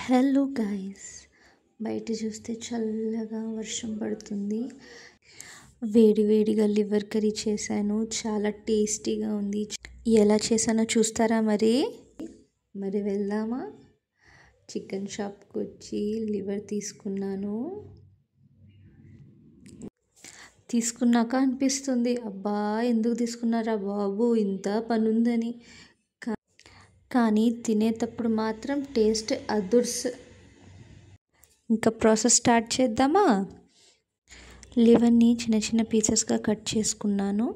Hello guys, బయట చూస్తే చల్లగా వర్షం పడుతుంది. వేడి వేడిగా లివర్ కర్రీ చేశాను, చాలా టేస్టీగా ఉంది. ఎలా చేశానో చూస్తారా? మరి వెళ్దామా? చికెన్ షాప్కి వచ్చి లివర్ తీసుకున్నాక అనిపిస్తుంది, అబ్బా ఎందుకు తీసుకున్నారా బాబు, ఇంత పని ఉందని. కానీ తినేటప్పుడు మాత్రం టేస్ట్ అదుర్స్. ఇంకా ప్రాసెస్ స్టార్ట్ చేద్దామా? లివర్ని చిన్న చిన్న పీసెస్గా కట్ చేసుకున్నాను.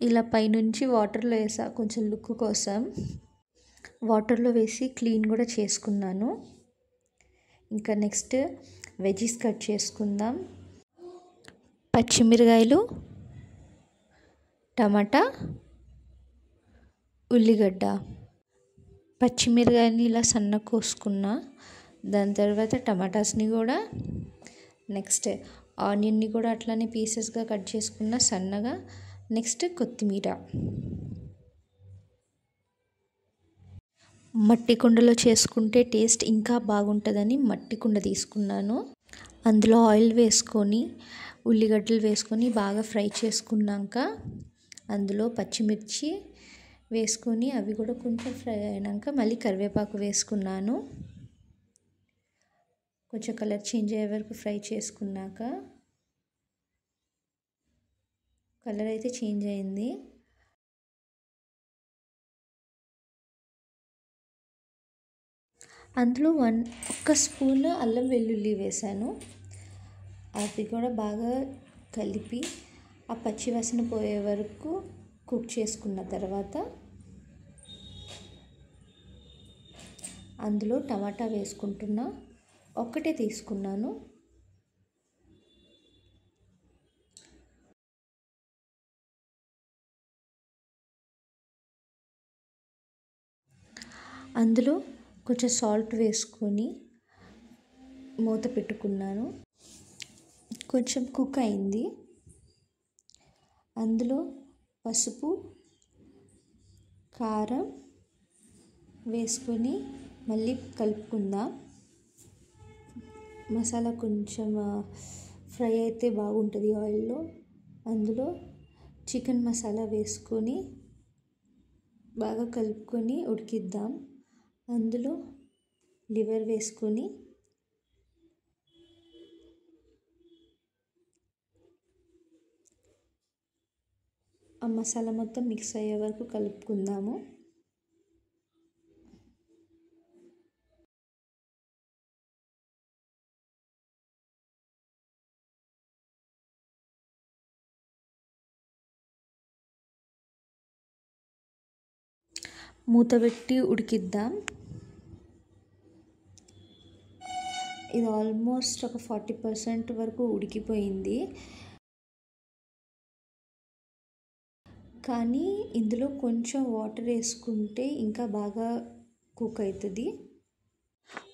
ఇలా పైనుంచి వాటర్లో వేసా, కొంచెం లుక్ కోసం. వాటర్లో వేసి క్లీన్ కూడా చేసుకున్నాను. ఇంకా నెక్స్ట్ వెజీస్ కట్ చేసుకుందాం. పచ్చిమిరకాయలు, టమాటా, ఉల్లిగడ్డ. పచ్చిమిరకాయని ఇలా సన్నగా కోసుకున్నా. దాని తర్వాత టమాటాస్ని కూడా, నెక్స్ట్ ఆనియన్ని కూడా అట్లానే పీసెస్గా కట్ చేసుకున్న సన్నగా. నెక్స్ట్ కొత్తిమీర. మట్టి కుండలో చేసుకుంటే టేస్ట్ ఇంకా బాగుంటుందని మట్టి కుండ తీసుకున్నాను. అందులో ఆయిల్ వేసుకొని ఉల్లిగడ్డలు వేసుకొని బాగా ఫ్రై చేసుకున్నాక అందులో పచ్చిమిర్చి వేసుకొని అవి కూడా కొంచెం ఫ్రై అయినాక మళ్ళీ కరివేపాకు వేసుకున్నాను. కొంచెం కలర్ చేంజ్ అయ్యే వరకు ఫ్రై చేసుకున్నాక కలర్ అయితే చేంజ్ అయింది. అందులో ఒక్క స్పూన్ అల్లం వెల్లుల్లి వేసాను. అది కూడా బాగా కలిపి ఆ పచ్చివాసన పోయే వరకు కుక్ చేసుకున్న తర్వాత అందులో టమాటా వేసుకుంటున్నా. ఒక్కటే తీసుకున్నాను. అందులో కొంచెం సాల్ట్ వేసుకొని మూత పెట్టుకున్నాను. కొంచెం కుక్ అయింది. అందులో పసుపు, కారం వేసుకొని మళ్ళీ కలుపుకుందాం. మసాలా కొంచెం ఫ్రై అయితే బాగుంటుంది ఆయిల్లో. అందులో చికెన్ మసాలా వేసుకొని బాగా కలుపుకొని ఉడికిద్దాం. అందులో లివర్ వేసుకొని ఆ మసాలా మొత్తం మిక్స్ అయ్యే వరకు కలుపుకుందాము. మూత పెట్టి ఉడికిద్దాం. ఇది ఆల్మోస్ట్ ఒక 40% వరకు ఉడికిపోయింది. కానీ ఇందులో కొంచెం వాటర్ వేసుకుంటే ఇంకా బాగా కుక్ అవుతుంది.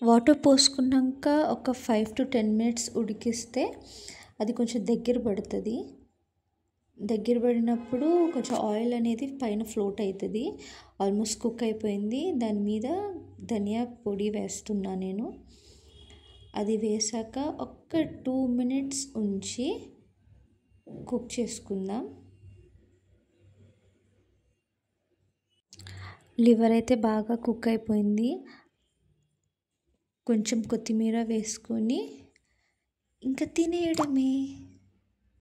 వాటర్ పోసుకున్నాక ఒక 5 to 10 minutes ఉడికిస్తే అది కొంచెం దగ్గర పడుతుంది. దగ్గర పడినప్పుడు కొంచెం ఆయిల్ అనేది పైన ఫ్లోట్ అవుతుంది. ఆల్మోస్ట్ కుక్ అయిపోయింది. దాని మీద ధనియా పొడి వేస్తున్నా నేను. అది వేసాక ఒక్క 2 minutes ఉంచి కుక్ చేసుకుందాం. లివర్ అయితే బాగా కుక్ అయిపోయింది. కొంచెం కొత్తిమీర వేసుకొని ఇంకా తినేయడమే.